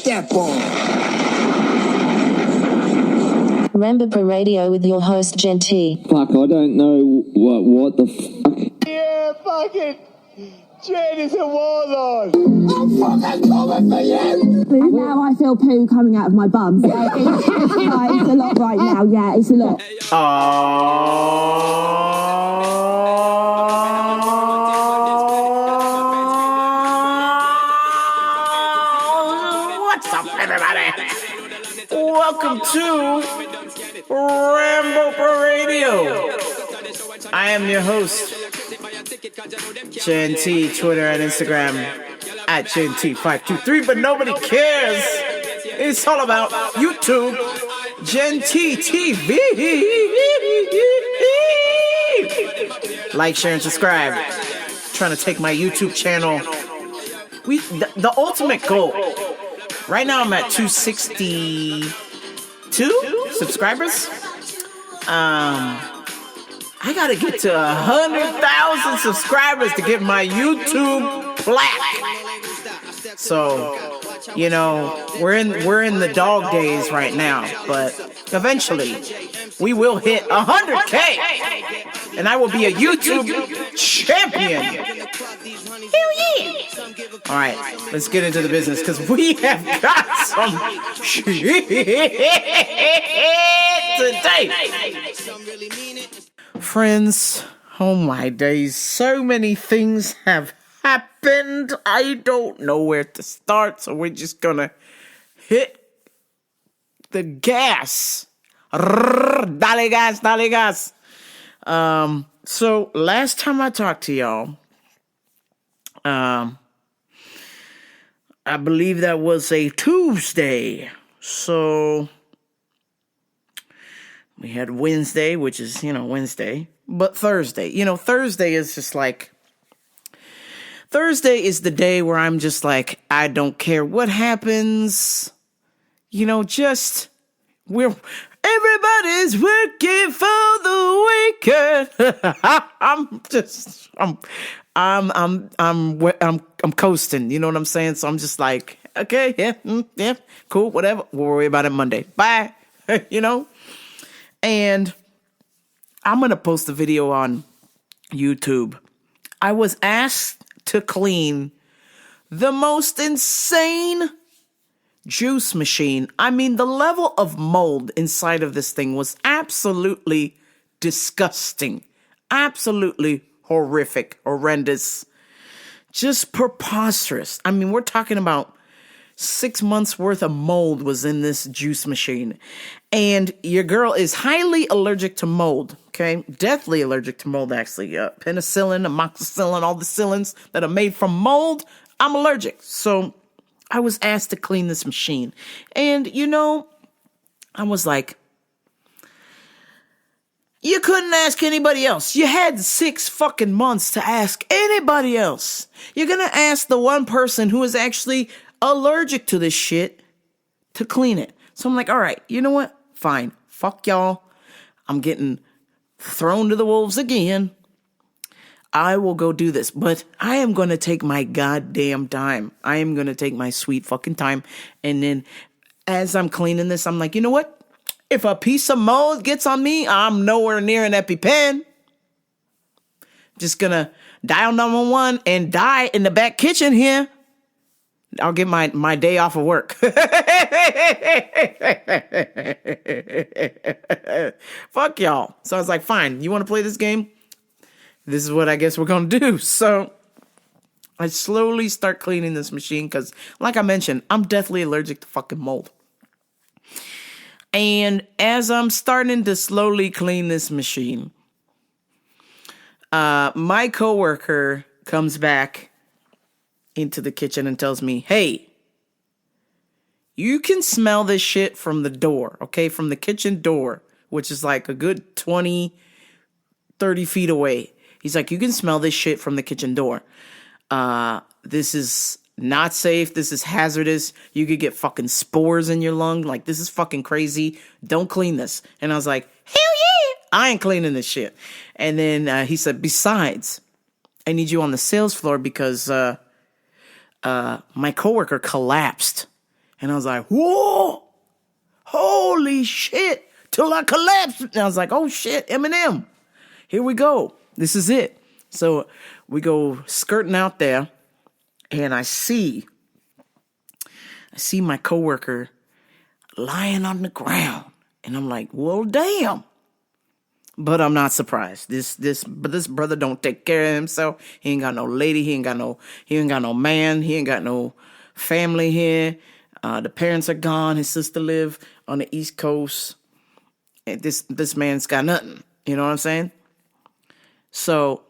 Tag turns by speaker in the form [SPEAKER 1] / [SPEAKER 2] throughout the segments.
[SPEAKER 1] that ball.
[SPEAKER 2] Rambo Radio with your host, Jen T.
[SPEAKER 3] Fuck, I don't know what the fuck.
[SPEAKER 4] Yeah, fucking Jen is a warlord.
[SPEAKER 1] I'm fucking coming for you.
[SPEAKER 5] Now I feel poo coming out of my bum. So it's a lot right now. Yeah, it's a lot.
[SPEAKER 6] What's up, everybody? Welcome to Rambo Radio. I am your host, Jen T, Twitter and Instagram at Jen T523, but nobody cares. It's all about YouTube, Jen T TV. Like, share, and subscribe. Trying to take my YouTube channel. The ultimate goal. Right now I'm at 262 subscribers. I gotta get to 100,000 subscribers to get my YouTube plaque. So, you know, we're in the dog days right now, but eventually we will hit 100K, and I will be a YouTube champion. Hell yeah! All right, let's get into the business because we have got some shit today. Friends, oh my days, so many things have happened. I don't know where to start, so we're just gonna hit the gas. Dale gas, dale gas. So last time I talked to y'all, I believe that was a Tuesday. So we had Wednesday, which is, Wednesday, but Thursday. Thursday is just like, Thursday is the day where I'm just like, I don't care what happens. Everybody's working for the weekend. I'm coasting. You know what I'm saying? So I'm just like, okay, yeah, cool, whatever. We'll worry about it Monday. Bye. And I'm going to post a video on YouTube. I was asked to clean the most insane juice machine. I mean, the level of mold inside of this thing was absolutely disgusting. Absolutely horrific, horrendous, just preposterous. I mean, we're talking about 6 months worth of mold was in this juice machine. And your girl is highly allergic to mold, okay? Deathly allergic to mold, actually. Penicillin, amoxicillin, all the cillins that are made from mold, I'm allergic. So I was asked to clean this machine. And, I was like, you couldn't ask anybody else. You had 6 fucking months to ask anybody else. You're going to ask the one person who is actually allergic to this shit to clean it. So I'm like, all right, you know what? Fine. Fuck y'all. I'm getting thrown to the wolves again. I will go do this, but I am going to take my goddamn time. I am going to take my sweet fucking time. And then as I'm cleaning this, I'm like, you know what? If a piece of mold gets on me, I'm nowhere near an EpiPen. Just going to dial 911 and die in the back kitchen here. I'll get my day off of work. Fuck y'all. So I was like, fine, you want to play this game? This is what I guess we're going to do. So I slowly start cleaning this machine because, like I mentioned, I'm deathly allergic to fucking mold. And as I'm starting to slowly clean this machine, my coworker comes back into the kitchen and tells me, hey, you can smell this shit from the door, okay? From the kitchen door, which is like a good 20, 30 feet away. He's like, you can smell this shit from the kitchen door. This is not safe. This is hazardous. You could get fucking spores in your lung. Like, this is fucking crazy. Don't clean this. And I was like, hell yeah, I ain't cleaning this shit. And then he said, besides, I need you on the sales floor because my coworker collapsed And I was like, whoa, holy shit, till I collapsed. And I was like, oh shit, Eminem, here we go. This is it. So we go skirting out there, and I see my coworker lying on the ground. And I'm like, well, damn. But I'm not surprised. This brother don't take care of himself. He ain't got no lady. He ain't got no man. He ain't got no family here. The parents are gone. His sister live on the East Coast. And this man's got nothing. You know what I'm saying? So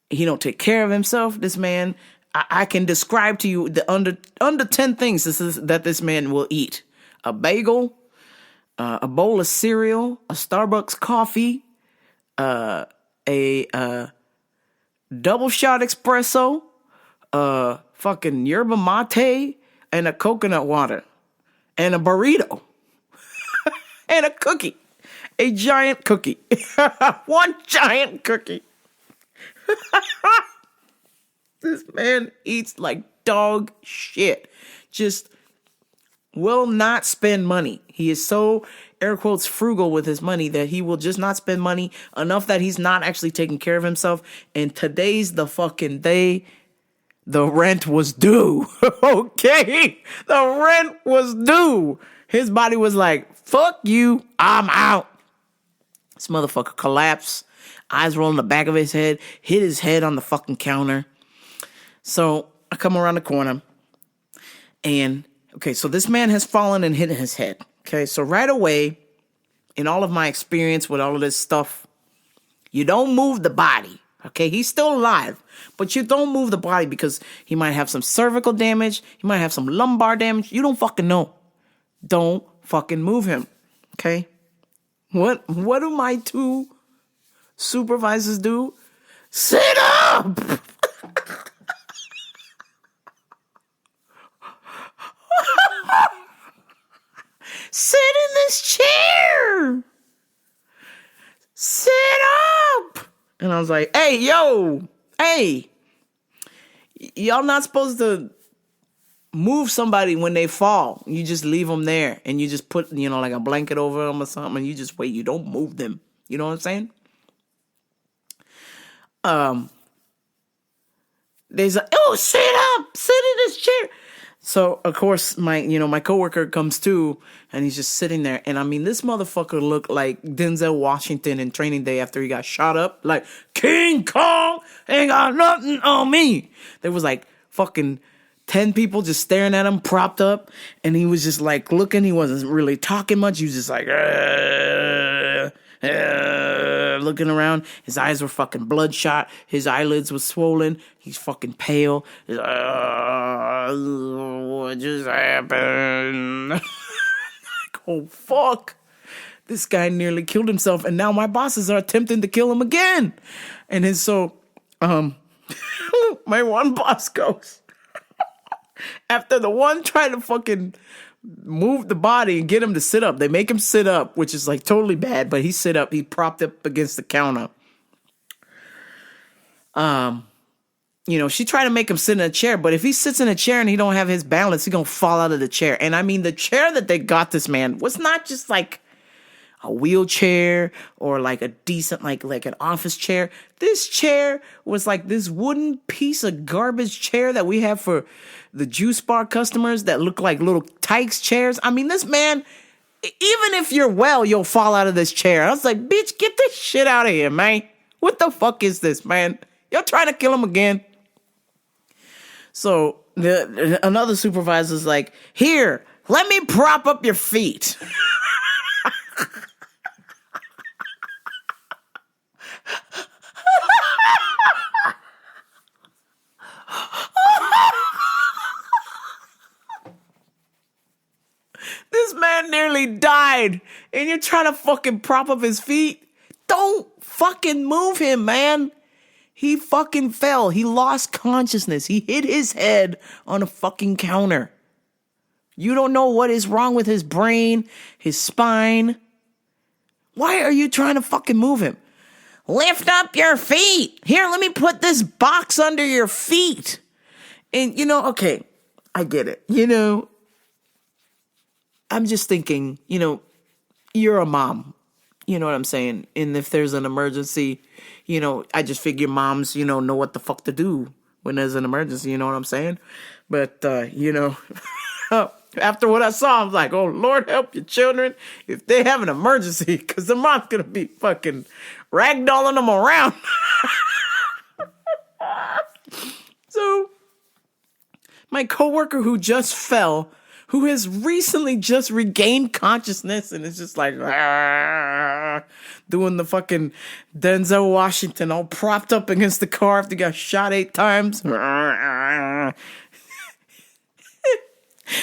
[SPEAKER 6] he don't take care of himself. This man, I can describe to you the under 10 things that this man will eat: a bagel, a bowl of cereal, a Starbucks coffee, a double shot espresso, fucking yerba mate, and a coconut water, and a burrito, and a cookie, a giant cookie, one giant cookie. This man eats like dog shit. Just will not spend money. He is so, air quotes, frugal with his money that he will just not spend money enough that he's not actually taking care of himself. And today's the fucking day the rent was due. Okay? The rent was due. His body was like, fuck you, I'm out. This motherfucker collapsed. Eyes roll in the back of his head. Hit his head on the fucking counter. So I come around the corner. And, okay, so this man has fallen and hit his head. Okay, so right away, in all of my experience with all of this stuff, you don't move the body. Okay, he's still alive, but you don't move the body because he might have some cervical damage. He might have some lumbar damage. You don't fucking know. Don't fucking move him. Okay? What do my two supervisors do? Sit up! Sit in this chair. Sit up. And I was like, hey, y'all not supposed to move somebody when they fall. You just leave them there and you just put, like a blanket over them or something, and you just wait. You don't move them. You know what I'm saying? There's a, oh, sit up, sit in this chair. So, of course, my coworker comes too, and he's just sitting there. And, I mean, this motherfucker looked like Denzel Washington in Training Day after he got shot up. Like, King Kong ain't got nothing on me. There was, like, fucking 10 people just staring at him, propped up. And he was just, like, looking. He wasn't really talking much. He was just like, looking around. His eyes were fucking bloodshot. His eyelids were swollen. He's fucking pale. What just happened? Like, oh fuck, this guy nearly killed himself, and now my bosses are attempting to kill him again. And then so my one boss goes, after the one tried to fucking move the body and get him to sit up, they make him sit up, which is like totally bad, but he sit up, he propped up against the counter. She tried to make him sit in a chair, but if he sits in a chair and he don't have his balance, he's going to fall out of the chair. And I mean, the chair that they got this man was not just like a wheelchair or like a decent, like an office chair. This chair was like this wooden piece of garbage chair that we have for the juice bar customers that look like little tykes chairs. I mean, this man, even if you're well, you'll fall out of this chair. I was like, bitch, get this shit out of here, man. What the fuck is this, man? Y'all trying to kill him again? So another supervisor's like, here, let me prop up your feet. This man nearly died, and you're trying to fucking prop up his feet? Don't fucking move him, man. He fucking fell. He lost consciousness. He hit his head on a fucking counter. You don't know what is wrong with his brain, his spine. Why are you trying to fucking move him? Lift up your feet. Here, let me put this box under your feet. And, okay, I get it. I'm just thinking, you're a mom. You know what I'm saying? And if there's an emergency, I just figure moms, know what the fuck to do when there's an emergency. You know what I'm saying? But, after what I saw, I was like, oh, Lord, help your children if they have an emergency, because the mom's going to be fucking ragdolling them around. So, my coworker who just fell, who has recently just regained consciousness and is just like, doing the fucking Denzel Washington all propped up against the car after he got shot 8 times.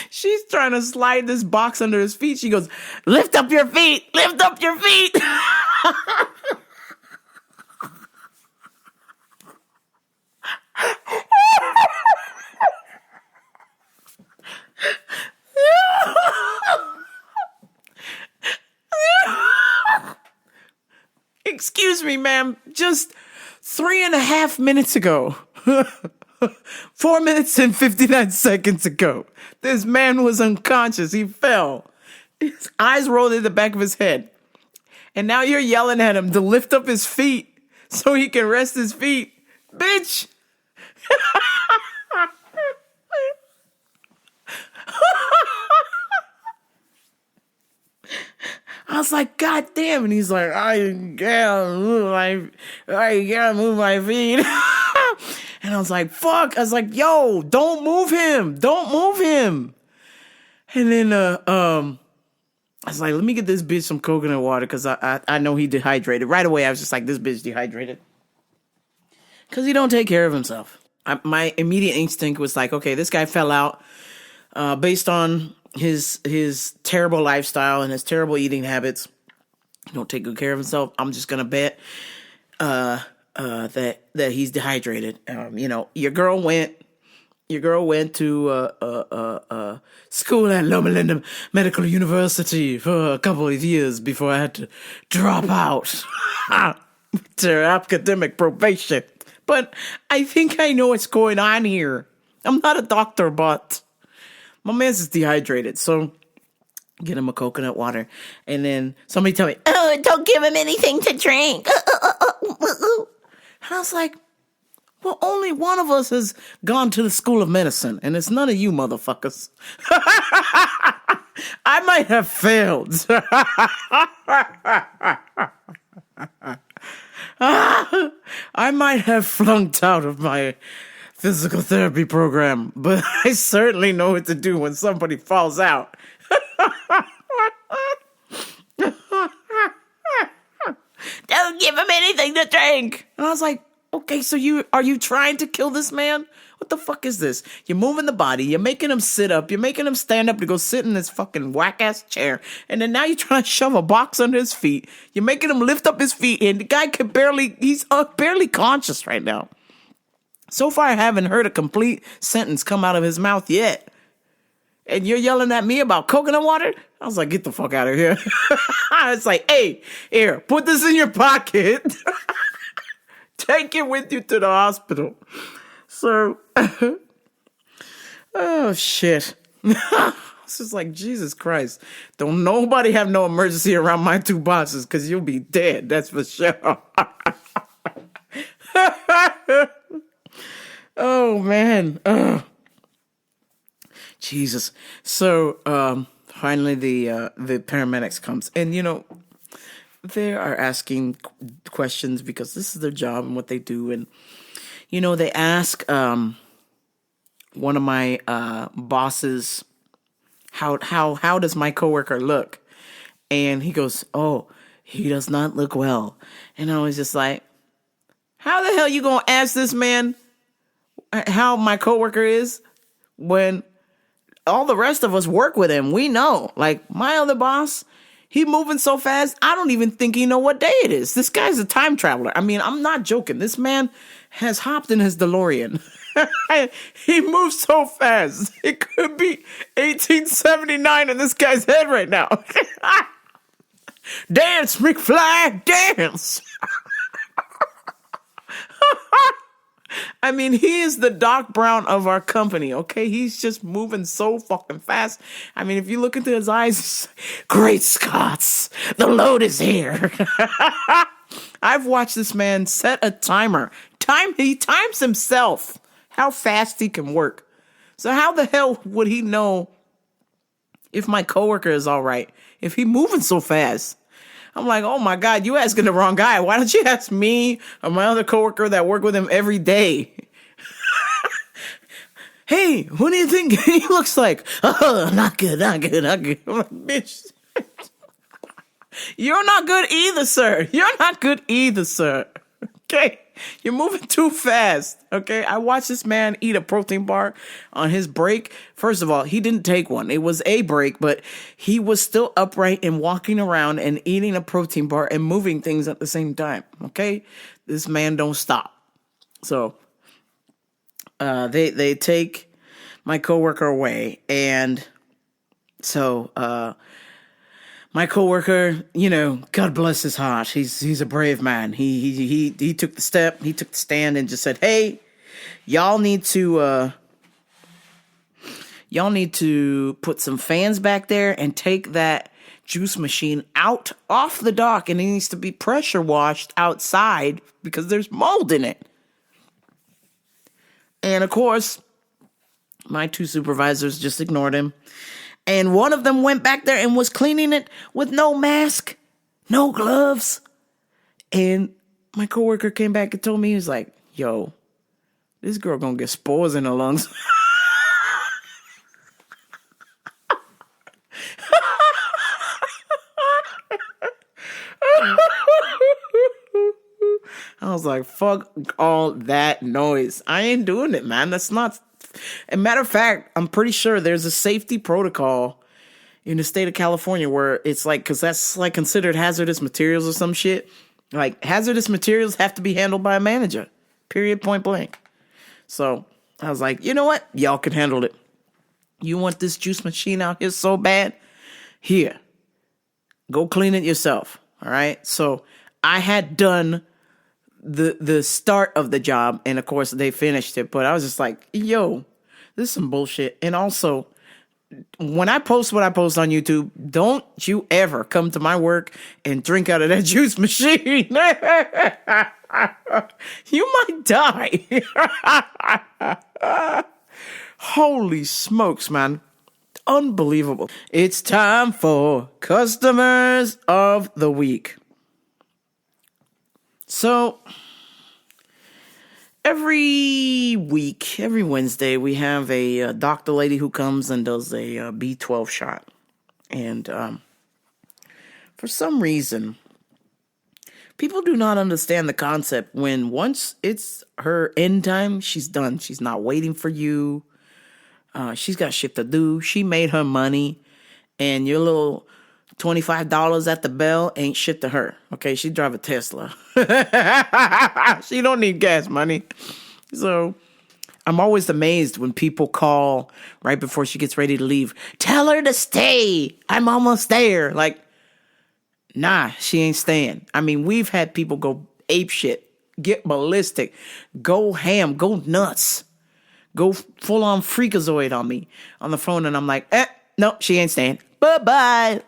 [SPEAKER 6] She's trying to slide this box under his feet. She goes, lift up your feet, lift up your feet. Excuse me, ma'am, just 3.5 minutes ago, 4 minutes and 59 seconds ago, this man was unconscious. He fell. His eyes rolled in the back of his head. And now you're yelling at him to lift up his feet so he can rest his feet. Bitch! I was like, God damn. And he's like, I gotta move my feet. And I was like, fuck. I was like, yo, don't move him. Don't move him. And then, I was like, let me get this bitch some coconut water, because I know he dehydrated. Right away, I was just like, this bitch dehydrated. Because he don't take care of himself. My immediate instinct was like, okay, this guy fell out based on his terrible lifestyle and his terrible eating habits. He don't take good care of himself. I'm just going to bet that he's dehydrated. Your girl went to school at Loma Linda Medical University for a couple of years before I had to drop out to academic probation. But I think I know what's going on here. I'm not a doctor, but my man's is dehydrated. So get him a coconut water. And then somebody tell me, oh, don't give him anything to drink. And I was like, well, only one of us has gone to the School of Medicine, and it's none of you motherfuckers. I might have failed. I might have flunked out of my physical therapy program, but I certainly know what to do when somebody falls out. Don't give him anything to drink. And I was like, okay, so are you trying to kill this man? What the fuck is this? You're moving the body. You're making him sit up. You're making him stand up to go sit in this fucking whack-ass chair. And then now you're trying to shove a box under his feet. You're making him lift up his feet. And the guy he's barely conscious right now. So far, I haven't heard a complete sentence come out of his mouth yet. And you're yelling at me about coconut water? I was like, get the fuck out of here. It's like, hey, here, put this in your pocket. Take it with you to the hospital. So, oh, shit. It's just like, Jesus Christ. Don't nobody have no emergency around my 2 bosses, because you'll be dead. That's for sure. Oh, man. Jesus. So, finally, the paramedics comes. And, they are asking questions because this is their job and what they do. And, they ask one of my bosses, how does my coworker look? And he goes, oh, he does not look well. And I was just like, how the hell you gonna ask this man how my coworker is when all the rest of us work with him? We know. Like, my other boss, he moving so fast, I don't even think he know what day it is. This guy's a time traveler. I mean, I'm not joking. This man has hopped in his DeLorean. He moves so fast. It could be 1879 in this guy's head right now. Dance, McFly, dance. I mean, he is the Doc Brown of our company, okay? He's just moving so fucking fast. I mean, if you look into his eyes, great Scots, the load is here. I've watched this man set a timer. He times himself how fast he can work. So how the hell would he know if my coworker is all right, if he moving so fast? I'm like, oh my God, you asking the wrong guy. Why don't you ask me or my other coworker that work with him every day? Hey, what do you think he looks like? Oh, not good. I'm like, bitch. You're not good either, sir. Okay? You're moving too fast. Okay? I watched this man eat a protein bar on his break. First of all, he didn't take one. It was a break, but he was still upright and walking around and eating a protein bar and moving things at the same time. Okay? This man don't stop. So, they take my coworker away, and so, my coworker, God bless his heart. He's a brave man. He took the step, he took the stand and just said, "Hey, y'all need to put some fans back there and take that juice machine off the dock, and it needs to be pressure washed outside because there's mold in it." And of course, my two supervisors just ignored him. And one of them went back there and was cleaning it with no mask, no gloves. And my coworker came back and told me, he was like, yo, this girl gonna get spores in her lungs. I was like, fuck all that noise. I ain't doing it, man. That's not... As a matter of fact, I'm pretty sure there's a safety protocol in the state of California where it's like, because that's like considered hazardous materials or some shit. Like, hazardous materials have to be handled by a manager. Period, point blank. So I was like, you know what? Y'all can handle it. You want this juice machine out here so bad? Here. Go clean it yourself. All right? So I had done the start of the job, and of course they finished it, but I was just like, yo, this is some bullshit. And also, when I post what I post on YouTube, don't you ever come to my work and drink out of that juice machine. You might die. Holy smokes, man. Unbelievable. It's time for Customers of the Week. So, every week, every Wednesday, we have a doctor lady who comes and does a B12 shot. And for some reason, people do not understand the concept when once it's her end time, she's done. She's not waiting for you. She's got shit to do. She made her money. And your little $25 at the bell ain't shit to her. Okay, she drive a Tesla. She don't need gas money. So I'm always amazed when people call right before she gets ready to leave. Tell her to stay. I'm almost there. Like, nah, she ain't staying. I mean, we've had people go ape shit, get ballistic, go ham, go nuts, go full on freakazoid on me on the phone. And I'm like, no, she ain't staying. Bye-bye.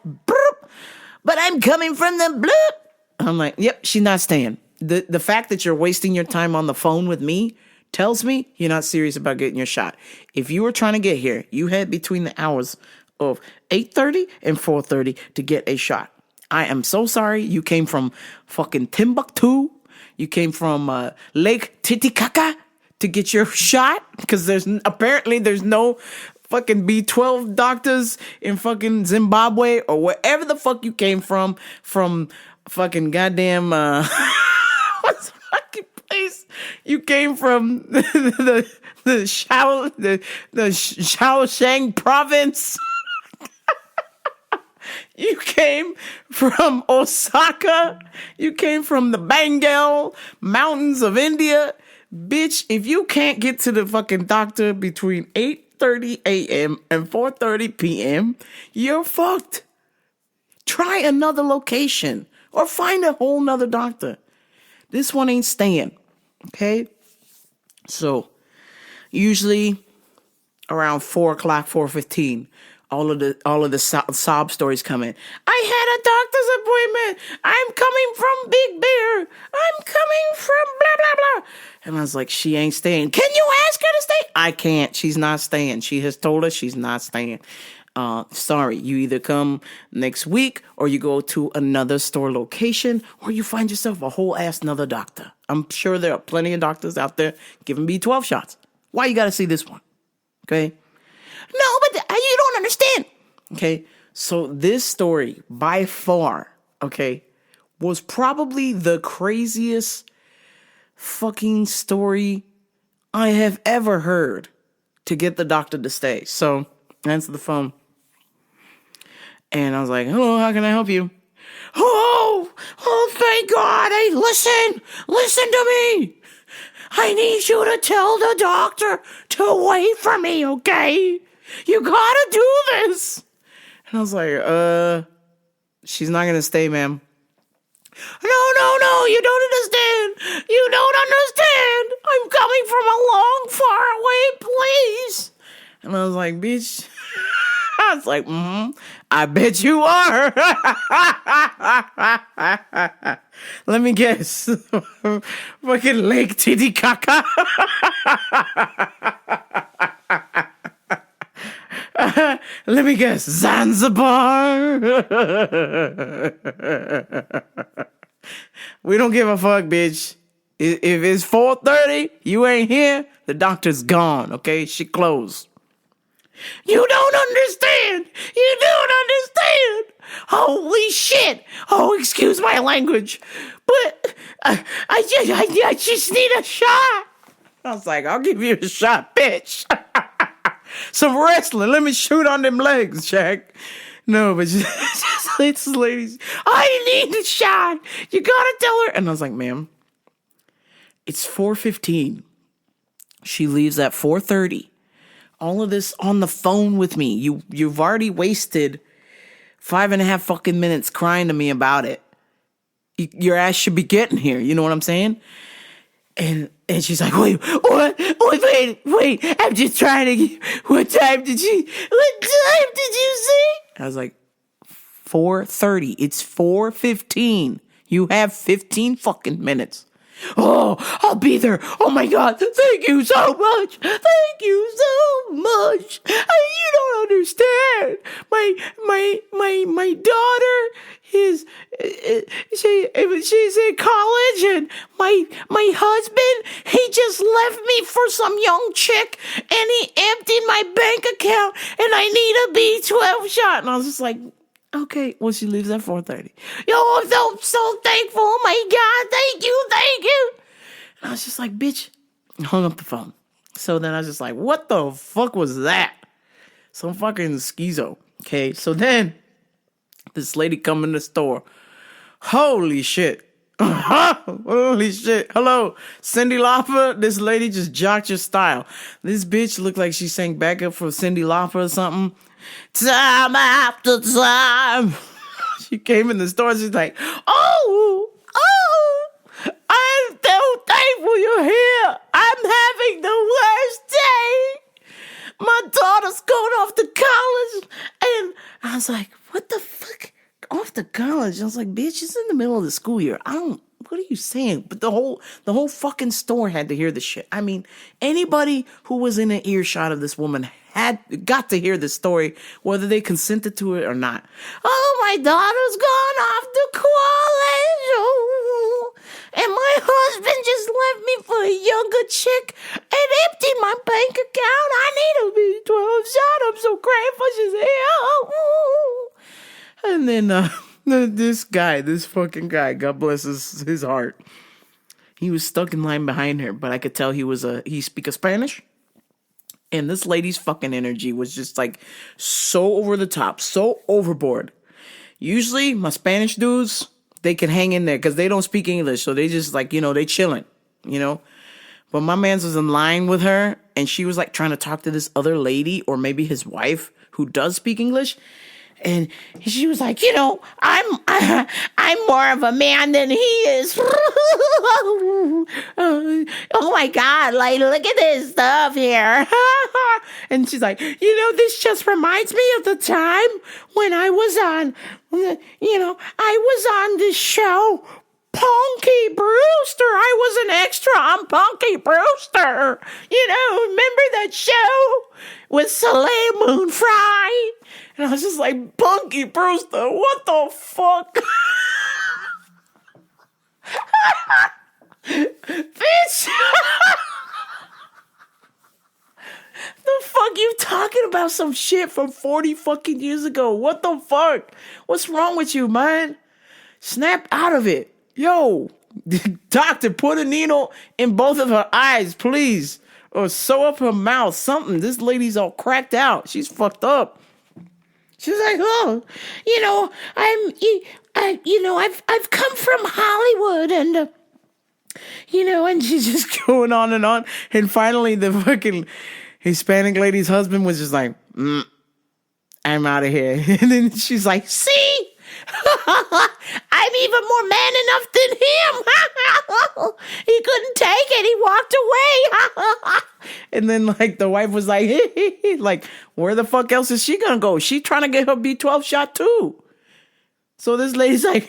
[SPEAKER 6] But I'm coming from the bloop. I'm like, yep, she's not staying. The fact that you're wasting your time on the phone with me tells me you're not serious about getting your shot. If you were trying to get here, you had between the hours of 8:30 and 4:30 to get a shot. I am so sorry you came from fucking Timbuktu. You came from Lake Titicaca to get your shot because there's no fucking B12 doctors in fucking Zimbabwe or wherever the fuck you came from fucking goddamn what's the fucking place you came from, the Shaoxing province. You came from Osaka. You came from the Bengal mountains of India. Bitch, if you can't get to the fucking doctor between 8:30 a.m. and 4:30 p.m., you're fucked. Try another location or find a whole nother doctor. This one ain't staying, okay? So usually around 4:00, 4:15, all of the sob stories come in. I had a doctor's appointment. I'm coming from Big Bear. I'm coming from blah, blah, blah. And I was like, she ain't staying. Can you ask her to stay? I can't. She's not staying. She has told us she's not staying. Sorry, you either come next week or you go to another store location or you find yourself a whole ass another doctor. I'm sure there are plenty of doctors out there giving B12 shots. Why you got to see this one? Okay. No, but you don't understand. Okay. So this story by far, okay, was probably the craziest fucking story I have ever heard to get the doctor to stay. So I answered the phone. And I was like, hello, how can I help you? Oh, thank God. Hey, listen to me. I need you to tell the doctor to wait for me, okay? You gotta do this. And I was like, she's not gonna stay, ma'am. No, you don't understand. You don't understand. I'm coming from a long, far away place. And I was like, bitch. I was like, I bet you are. Let me guess. Fucking Lake Titicaca. Let me guess. Zanzibar. We don't give a fuck, bitch. If it's 4:30, you ain't here, the doctor's gone, okay? She closed. You don't understand. You don't understand. Holy shit. Oh, excuse my language. But I just need a shot. I was like, I'll give you a shot, bitch. Some wrestling. Let me shoot on them legs, Jack. No, but just ladies. I need a shot. You gotta tell her. And I was like, ma'am, it's 4:15. She leaves at 4:30. All of this on the phone with me. You've already wasted 5.5 fucking minutes crying to me about it. Your ass should be getting here. You know what I'm saying? And she's like, wait, what? Wait. I'm just trying to get, what time did you see? I was like, 4:30. It's 4:15. You have 15 fucking minutes. Oh, I'll be there. Oh my God. Thank you so much. Thank you so much. You don't understand. My daughter is, she's in college, and my husband, he just left me for some young chick, and he emptied my bank account, and I need a B12 shot. And I was just like, okay, well, she leaves at 4:30. Yo, I'm so thankful. Oh my God, thank you. And I was just like, bitch, I hung up the phone. So then I was just like, what the fuck was that? Some fucking schizo. Okay, so then this lady come in the store. Holy shit. Holy shit. Hello, Cyndi Lauper. This lady just jocked your style. This bitch looked like she sang backup for Cyndi Lauper or something. Time after time. She came in the store. She's like, oh, I'm so thankful you're here. I'm having the worst day. My daughter's going off to college. And I was like, what the fuck? Off to college? I was like, bitch, it's in the middle of the school year. What are you saying? But the whole fucking store had to hear this shit. I mean, anybody who was in an earshot of this woman got to hear this story, whether they consented to it or not. Oh, my daughter's gone off to college. Oh, and my husband just left me for a younger chick and emptied my bank account. I need a B12 shot. I'm so grateful she's here. And then this fucking guy, God bless his heart, he was stuck in line behind her, but I could tell he speaks Spanish. And this lady's fucking energy was just like so over the top, so overboard. Usually my Spanish dudes, they can hang in there because they don't speak English. So they just like, they chilling, But my man's was in line with her, and she was like trying to talk to this other lady or maybe his wife who does speak English. And she was like, I'm more of a man than he is. Oh my God, like, look at this stuff here. And she's like, this just reminds me of the time when I was on this show, Punky Brewster. I was an extra on Punky Brewster. Remember that show with Soleil Moon Frye? And I was just like, Punky Brewster, what the fuck? Bitch! The fuck you talking about some shit from 40 fucking years ago? What the fuck? What's wrong with you, man? Snap out of it. Yo, doctor, put a needle in both of her eyes, please. Or sew up her mouth, something. This lady's all cracked out. She's fucked up. She's like, I've come from Hollywood and, and she's just going on and on. And finally, the fucking Hispanic lady's husband was just like, I'm out of here. And then she's like, see? I'm even more man enough than him. He couldn't take it. He walked away. And then, like, the wife was like, like, where the fuck else is she gonna go? She trying to get her B12 shot too. So this lady's like,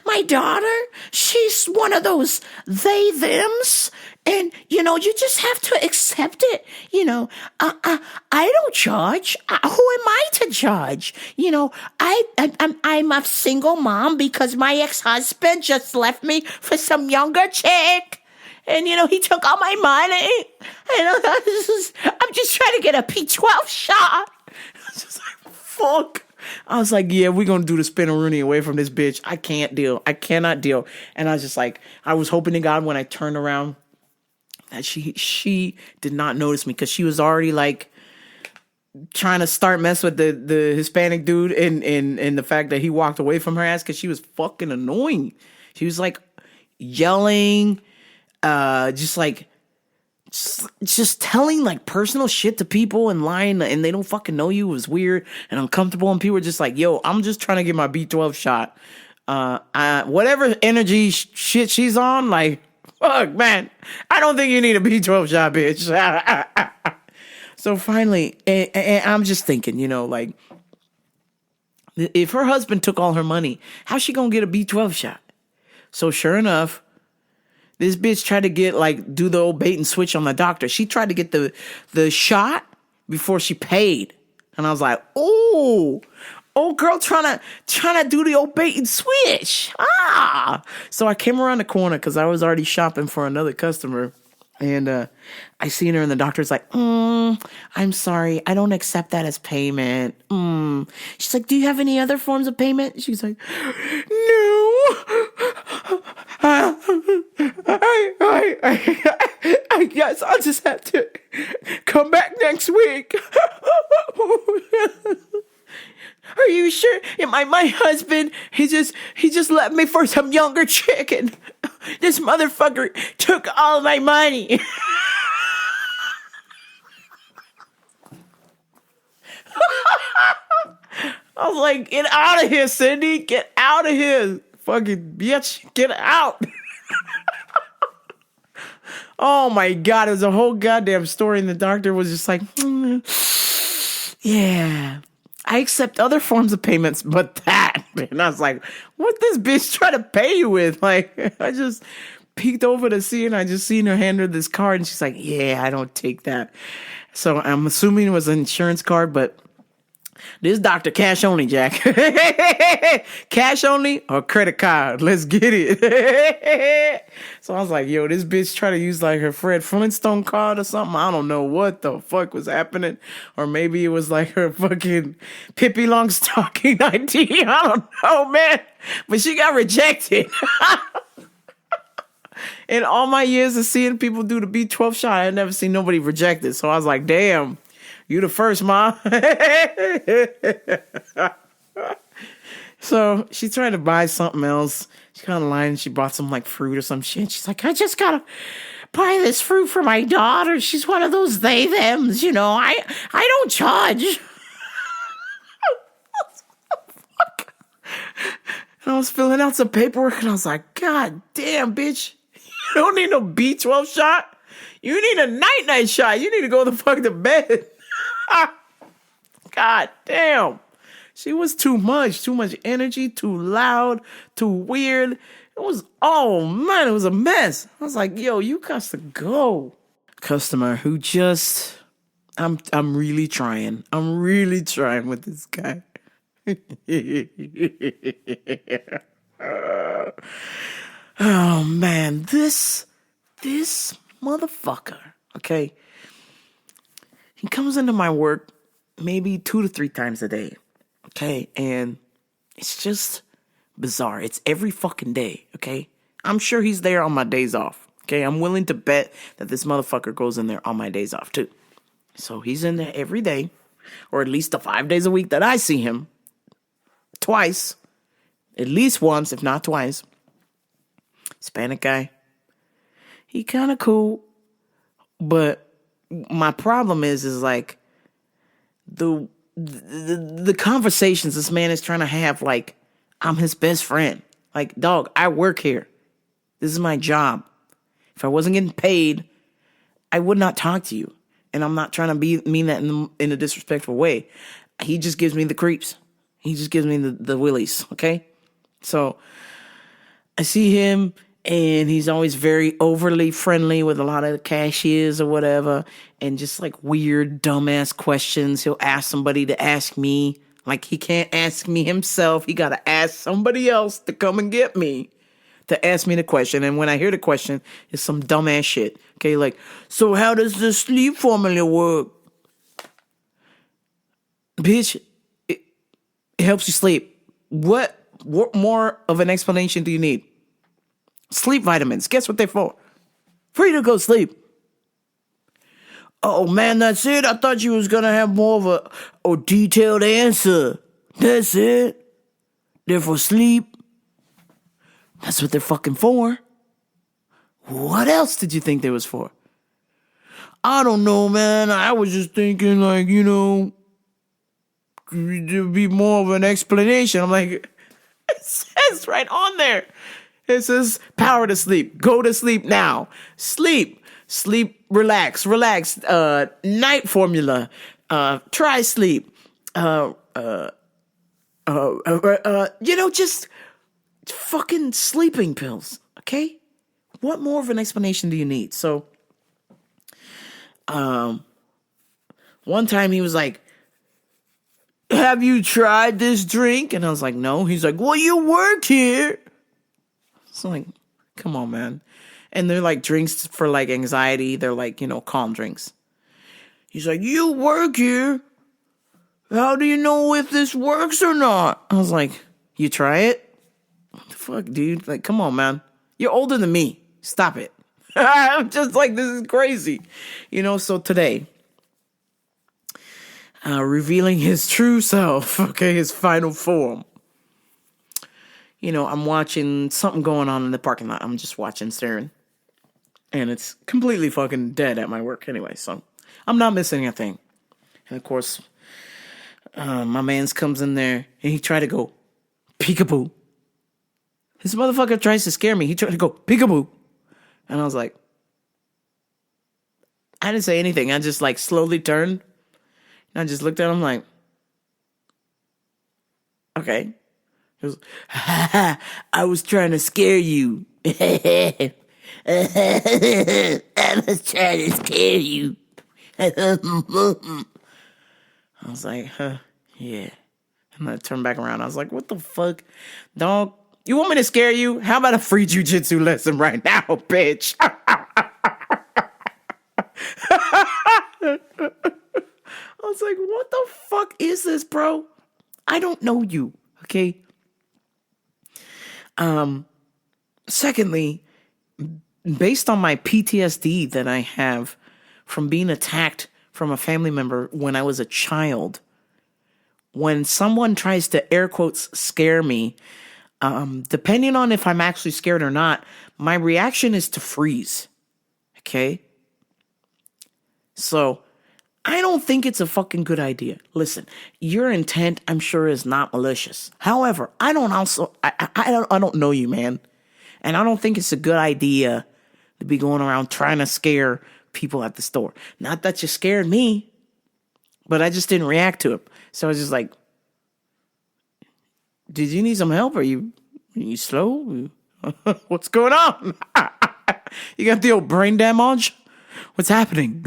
[SPEAKER 6] my daughter, she's one of those they thems. And, you just have to accept it. I don't judge. Who am I to judge? I'm a single mom because my ex-husband just left me for some younger chick. And, he took all my money. And I'm just trying to get a P12 shot. I was just like, fuck. I was like, yeah, we're going to do the spin-a-rooney away from this bitch. I can't deal. I cannot deal. And I was just like, I was hoping to God when I turned around that she did not notice me because she was already like trying to start mess with the Hispanic dude and the fact that he walked away from her ass because she was fucking annoying. She was like yelling, just telling like personal shit to people and lying and they don't fucking know you. It was weird and uncomfortable and people were just like, yo, I'm just trying to get my B12 shot. Whatever energy shit she's on, like, fuck, man, I don't think you need a B12 shot, bitch. So finally, and I'm just thinking, like, if her husband took all her money, how's she gonna get a B12 shot? So sure enough, this bitch tried to do the old bait and switch on the doctor. She tried to get the shot before she paid. And I was like, oh, girl trying to do the old bait and switch. So I came around the corner because I was already shopping for another customer. And I seen her and the doctor's like, I'm sorry, I don't accept that as payment. She's like, do you have any other forms of payment? She's like, no. I guess I'll just have to come back next week. Are you sure? Yeah, my husband, he just left me for some younger chicken. This motherfucker took all my money. I was like, get out of here, Cindy. Get out of here. Fucking bitch. Get out. Oh my God. It was a whole goddamn story. And the doctor was just like, yeah, I accept other forms of payments, but that. And I was like, what this bitch try to pay you with? Like, I just peeked over to see, and I just seen her hand her this card, and she's like, yeah, I don't take that. So I'm assuming it was an insurance card, but this doctor cash only, Jack. Cash only or credit card. Let's get it. So I was like, yo, this bitch try to use like her Fred Flintstone card or something. I don't know what the fuck was happening. Or maybe it was like her fucking Pippi Longstocking ID. I don't know, man. But she got rejected. In all my years of seeing people do the B12 shot, I had never seen nobody rejected. So I was like, damn. You the first, Ma. So she tried to buy something else. She kind of lied. She bought some like fruit or some shit. She's like, I just gotta buy this fruit for my daughter. She's one of those they thems, I don't judge. And I was filling out some paperwork, and I was like, God damn, bitch. You don't need no B12 shot. You need a night-night shot. You need to go the fuck to bed. God damn. She was too much energy, too loud, too weird. It was, oh man, it was a mess. I was like, yo, you got to go. Customer who just, I'm really trying. I'm really trying with this guy. Oh man, this motherfucker, okay? He comes into my work maybe 2 to 3 times a day, okay? And it's just bizarre. It's every fucking day, okay? I'm sure he's there on my days off, okay? I'm willing to bet that this motherfucker goes in there on my days off too. So he's in there every day, or at least the 5 days a week that I see him. Twice, at least once, if not twice. Hispanic guy. He kind of cool, but my problem is like the conversations this man is trying to have. Like, I'm his best friend. Like, dog, I work here. This is my job. If I wasn't getting paid, I would not talk to you. And I'm not trying to mean that in a disrespectful way. He just gives me the creeps. He just gives me the willies, okay? So I see him, and he's always very overly friendly with a lot of the cashiers or whatever, and just like weird, dumbass questions. He'll ask somebody to ask me. Like, he can't ask me himself. He got to ask somebody else to come and get me to ask me the question. And when I hear the question, it's some dumbass shit. Okay, like, so how does the sleep formula work? Bitch, it helps you sleep. What more of an explanation do you need? Sleep vitamins. Guess what they're for? For you to go sleep. Oh, man, that's it? I thought you was going to have more of a detailed answer. That's it? They're for sleep. That's what they're fucking for. What else did you think they was for? I don't know, man. I was just thinking, like, you know, there'd be more of an explanation. I'm like, it says right on there. It says power to sleep. Go to sleep now. Sleep, relax. Night formula. Try sleep. Just fucking sleeping pills. Okay? What more of an explanation do you need? So, one time he was like, have you tried this drink? And I was like, no. He's like, well, you work here. So like, come on, man. And they're like drinks for like anxiety. They're like, calm drinks. He's like, you work here. How do you know if this works or not? I was like, you try it? What the fuck, dude? Like, come on, man. You're older than me. Stop it. I'm just like, this is crazy. So today, revealing his true self, okay, his final form. I'm watching something going on in the parking lot. I'm just watching, staring. And it's completely fucking dead at my work anyway, so I'm not missing a thing. And of course, my mans comes in there, and he tried to go, peekaboo. This motherfucker tries to scare me. He tried to go, peekaboo. And I was like, I didn't say anything. I just like slowly turned. And I just looked at him like, okay. He was, I was trying to scare you. I was trying to scare you. I was like, yeah. And I turned back around. I was like, what the fuck? Dog, you want me to scare you? How about a free jujitsu lesson right now, bitch? I was like, what the fuck is this, bro? I don't know you, okay? Secondly, based on my PTSD that I have from being attacked from a family member when I was a child, when someone tries to air quotes scare me, depending on if I'm actually scared or not, my reaction is to freeze. Okay? So I don't think it's a fucking good idea. Listen, your intent, I'm sure, is not malicious. However, I don't know you, man. And I don't think it's a good idea to be going around trying to scare people at the store. Not that you scared me, but I just didn't react to it. So I was just like, did you need some help? Are you slow? What's going on? You got the old brain damage? What's happening?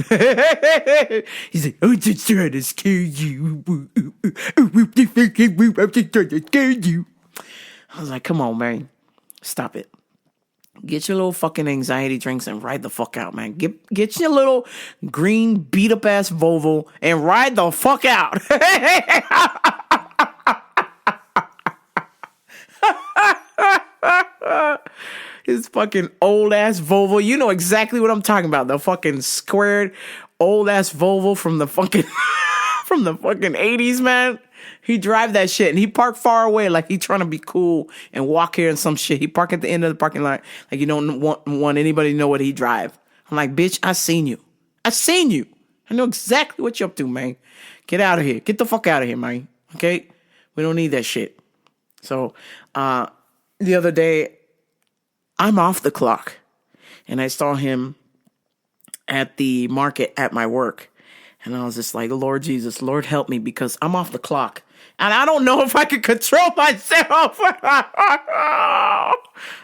[SPEAKER 6] He's like, I'm just trying to scare you. I'm just trying to scare you. I was like, come on, man. Stop it. Get your little fucking anxiety drinks and ride the fuck out, man. Get your little green beat up ass Volvo and ride the fuck out. His fucking old ass Volvo. You know exactly what I'm talking about. The fucking squared old ass Volvo from the fucking from the fucking 80s, man. He drive that shit and he parked far away like he trying to be cool and walk here and some shit. He park at the end of the parking lot like you don't want anybody to know what he drive. I'm like, bitch, I seen you. I know exactly what you're up to, man. Get out of here. Get the fuck out of here, man. Okay? We don't need that shit. So, the other day, I'm off the clock, and I saw him at the market at my work, and I was just like, Lord Jesus, Lord help me, because I'm off the clock, and I don't know if I can control myself.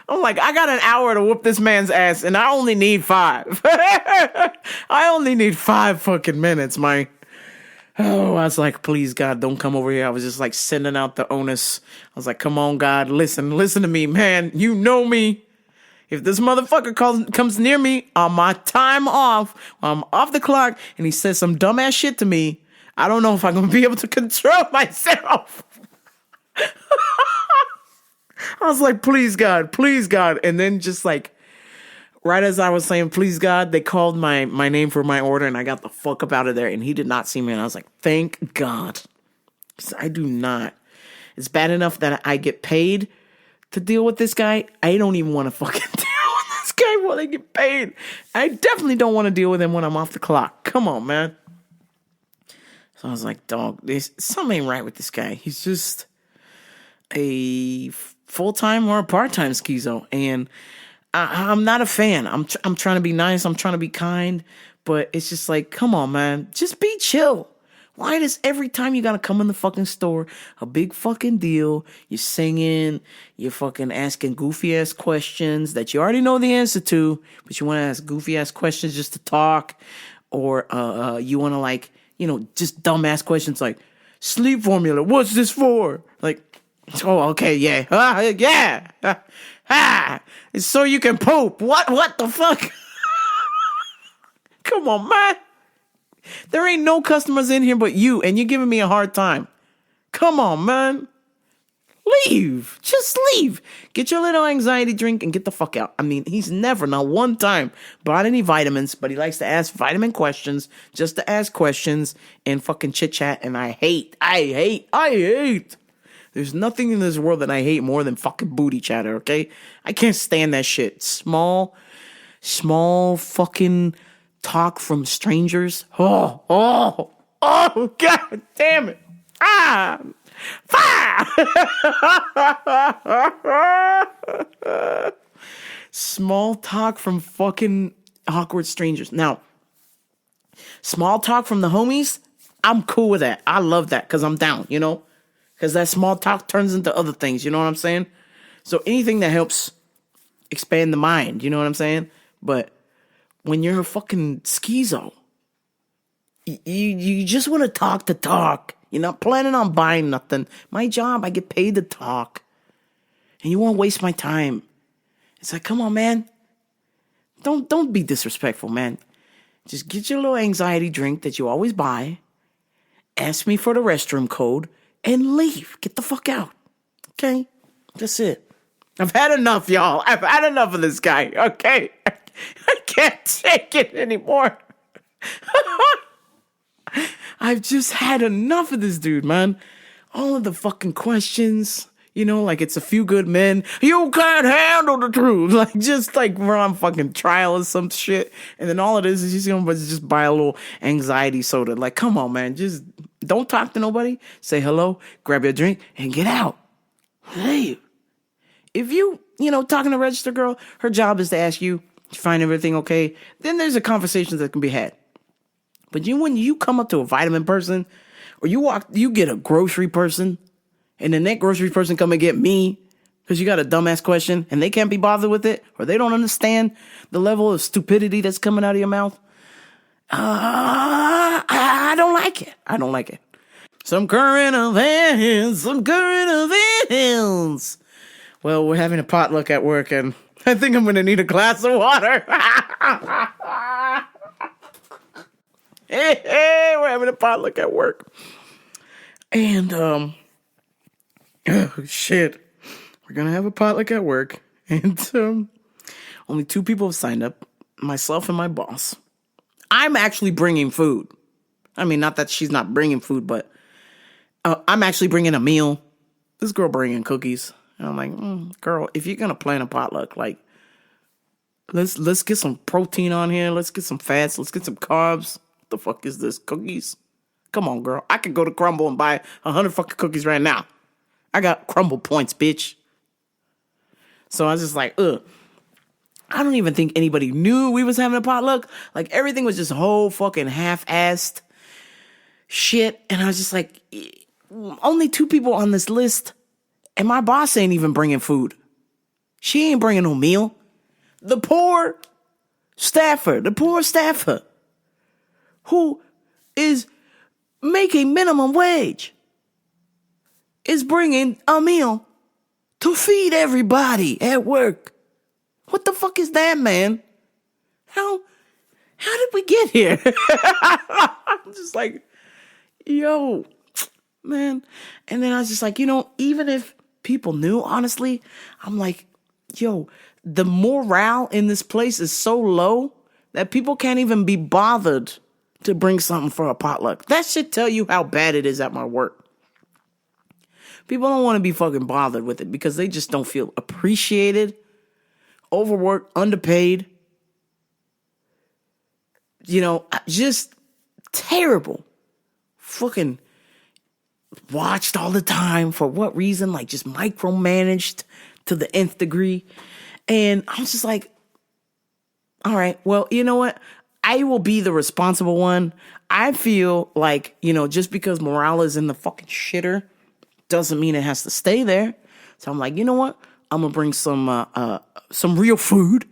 [SPEAKER 6] I'm like, I got an hour to whoop this man's ass, and I only need 5. I only need 5 fucking minutes, man. Oh, I was like, please, God, don't come over here. I was just like sending out the onus. I was like, come on, God, listen to me, man. You know me. If this motherfucker comes near me on my time off, while I'm off the clock, and he says some dumbass shit to me, I don't know if I'm going to be able to control myself. I was like, please, God. And then just like, right as I was saying, please, God, they called my name for my order, and I got the fuck up out of there, and he did not see me, and I was like, thank God. 'Cause I do not. It's bad enough that I get paid to deal with this guy. I don't even want to fucking deal with this guy while I get paid. I definitely don't want to deal with him when I'm off the clock. Come on, man. So I was like, dog, something ain't right with this guy. He's just a full-time or a part-time schizo, and I'm not a fan. I'm trying to be nice. I'm trying to be kind, but it's just like, come on, man, just be chill. Why does every time you gotta come in the fucking store, a big fucking deal, you're singing, you're fucking asking goofy ass questions that you already know the answer to, but you want to ask goofy ass questions just to talk, or you want to like, just dumb ass questions like, sleep formula, what's this for? Like, oh, okay, yeah, yeah, it's so you can poop. What the fuck? Come on, man. There ain't no customers in here but you, and you're giving me a hard time. Come on, man. Leave. Just leave. Get your little anxiety drink and get the fuck out. I mean, he's never, not one time, bought any vitamins, but he likes to ask vitamin questions just to ask questions and fucking chit-chat, and I hate. There's nothing in this world that I hate more than fucking booty chatter, okay? I can't stand that shit. Small fucking talk from strangers. Oh, God damn it. Small talk from fucking awkward strangers. Now, small talk from the homies, I'm cool with that. I love that because I'm down, Because that small talk turns into other things, you know what I'm saying? So anything that helps expand the mind, you know what I'm saying? But when you're a fucking schizo, you just want to talk. You're not planning on buying nothing. My job, I get paid to talk. And you won't waste my time. It's like, come on, man. Don't be disrespectful, man. Just get your little anxiety drink that you always buy. Ask me for the restroom code. And leave. Get the fuck out. Okay? That's it. I've had enough, y'all. I've had enough of this guy. Okay? I can't take it anymore. I've just had enough of this dude, man. All of the fucking questions. You know, like it's a few good men. You can't handle the truth. Like, just like we're on fucking trial or some shit. And then all it is he's going to just buy a little anxiety soda. Like, come on, man. Just don't talk to nobody. Say hello, grab your drink, and get out. Hey, if you talking to a register girl, her job is to ask you, find everything okay? Then there's a conversation that can be had. But when you come up to a vitamin person, or you get a grocery person, and then that grocery person come and get me because you got a dumbass question and they can't be bothered with it, or they don't understand the level of stupidity that's coming out of your mouth. I don't like it. I don't like it. Some current events. Well, we're having a potluck at work, and I think I'm going to need a glass of water. Hey, we're having a potluck at work. And, oh, shit. We're going to have a potluck at work. And only 2 people have signed up, myself and my boss. I'm actually bringing food. I mean, not that she's not bringing food, but I'm actually bringing a meal. This girl bringing cookies. And I'm like, girl, if you're going to plan a potluck, like, let's get some protein on here. Let's get some fats. Let's get some carbs. What the fuck is this? Cookies? Come on, girl. I could go to Crumble and buy 100 fucking cookies right now. I got Crumble points, bitch. So I was just like, ugh. I don't even think anybody knew we was having a potluck. Like, everything was just whole fucking half-assed shit. And I was just like, only 2 people on this list. And my boss ain't even bringing food. She ain't bringing no meal. The poor staffer who is making minimum wage is bringing a meal to feed everybody at work. What the fuck is that, man? How did we get here? I'm just like, yo, man. And then I was just like, even if people knew, honestly, I'm like, yo, the morale in this place is so low that people can't even be bothered to bring something for a potluck. That should tell you how bad it is at my work. People don't want to be fucking bothered with it because they just don't feel appreciated, overworked, underpaid. Just terrible. Fucking watched all the time. For what reason? Like, just micromanaged to the nth degree. And I'm just like, all right, well, you know what? I will be the responsible one. I feel like, just because morale is in the fucking shitter doesn't mean it has to stay there. So I'm like, you know what? I'm going to bring some real food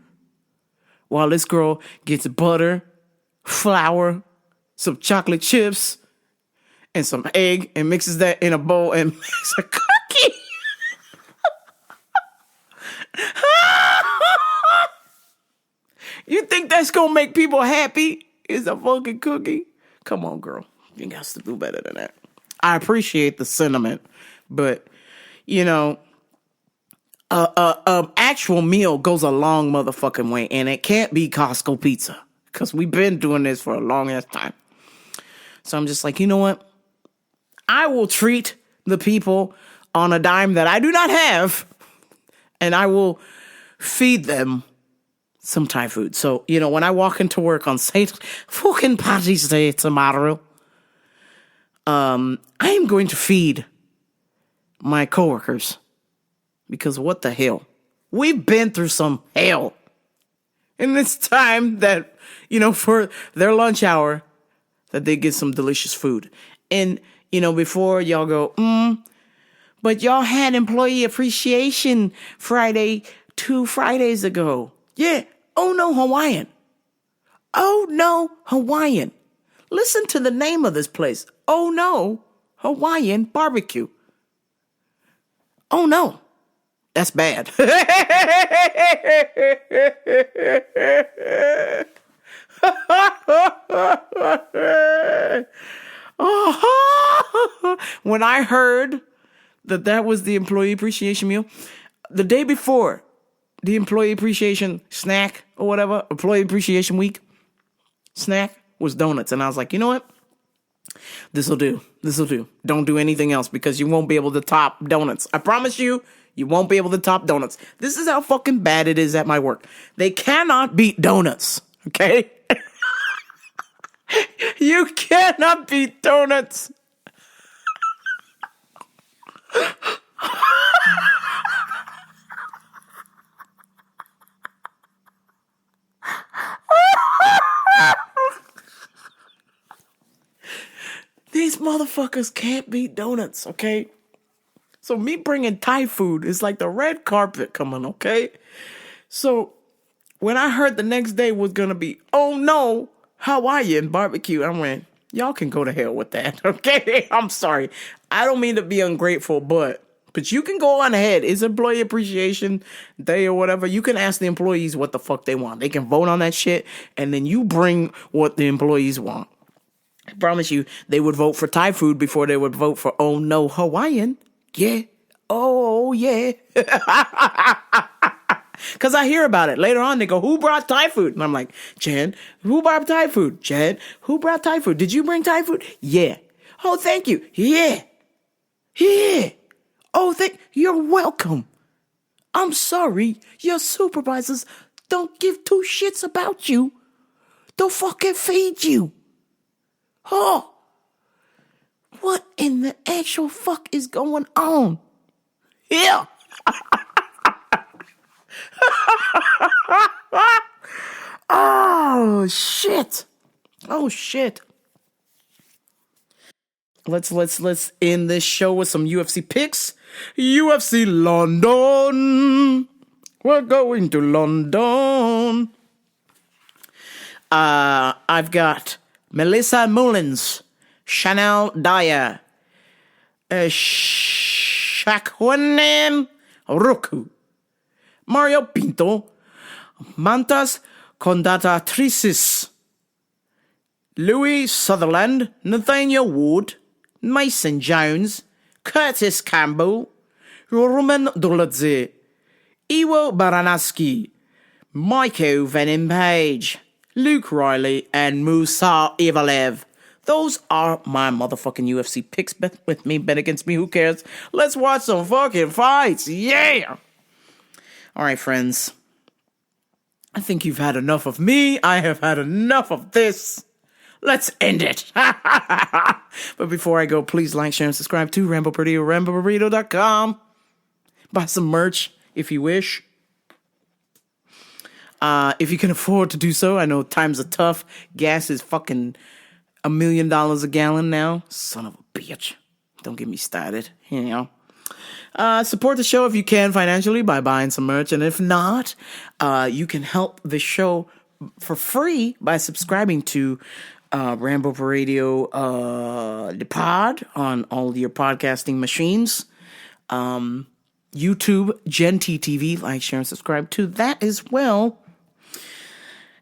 [SPEAKER 6] while this girl gets butter, flour, some chocolate chips, and some egg, and mixes that in a bowl and makes a cookie. You think that's going to make people happy? Is a fucking cookie? Come on, girl. You got to do better than that. I appreciate the sentiment, but, actual meal goes a long motherfucking way, and it can't be Costco pizza, because we've been doing this for a long ass time. So I'm just like, you know what? I will treat the people on a dime that I do not have, and I will feed them some Thai food. So, when I walk into work on St. fucking Patty's Day tomorrow, I am going to feed my coworkers, because what the hell? We've been through some hell. And it's time that, for their lunch hour, that they get some delicious food. And, before y'all go, but y'all had Employee Appreciation Friday 2 Fridays ago. Yeah. Ohno Hawaiian. Ohno Hawaiian. Listen to the name of this place. Ohno Hawaiian Barbecue. Oh no. That's bad. When I heard that was the employee appreciation meal, the day before the employee appreciation snack or whatever, employee appreciation week snack was donuts. And I was like, you know what? This'll do. Don't do anything else because you won't be able to top donuts. I promise you, you won't be able to top donuts. This is how fucking bad it is at my work. They cannot beat donuts, okay? You cannot beat donuts. These motherfuckers can't beat donuts, okay? So me bringing Thai food is like the red carpet coming, okay? So when I heard the next day was gonna be, oh no, Hawaiian barbecue, I went, y'all can go to hell with that, okay? I'm sorry. I don't mean to be ungrateful, but you can go on ahead. It's Employee Appreciation Day or whatever. You can ask the employees what the fuck they want. They can vote on that shit, and then you bring what the employees want. I promise you, they would vote for Thai food before they would vote for, oh no, Hawaiian. Yeah. Oh, yeah. Because I hear about it. Later on, they go, who brought Thai food? And I'm like, Jen, who brought Thai food? Jen, who brought Thai food? Did you bring Thai food? Yeah. Oh, thank you. Yeah. Yeah. Oh, you're welcome. I'm sorry. Your supervisors don't give two shits about you. They'll fucking feed you. Oh. What in the actual fuck is going on? Yeah. Oh shit. Let's end this show with some UFC picks. UFC London. We're going to London. I've got Melissa Mullins, Chanel Dyer, Shakwanem Roku, Mario Pinto, Mantas Condatatrices, Louis Sutherland, Nathaniel Wood, Mason Jones, Curtis Campbell, Roman Doladze, Iwo Baranaski, Michael Venom Page, Luke Riley, and Musa Ivalev. Those are my motherfucking UFC picks. Bet with me, bet against me, who cares? Let's watch some fucking fights. Yeah! Alright, friends. I think you've had enough of me. I have had enough of this. Let's end it. But before I go, please like, share, and subscribe to Rambo Burrito, RamboBurrito.com. Buy some merch if you wish. If you can afford to do so. I know times are tough. Gas is fucking $1 million a gallon now. Son of a bitch. Don't get me started. You know. Support the show if you can financially by buying some merch. And if not, you can help the show for free by subscribing to Rambo Radio, the pod on all your podcasting machines. YouTube, Gen TV, like, share, and subscribe to that as well.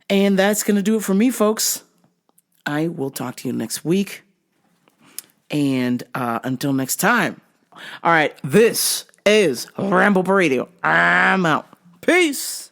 [SPEAKER 6] And that's going to do it for me, folks. I will talk to you next week. And until next time. All right, this is Rambo Radio. I'm out. Peace.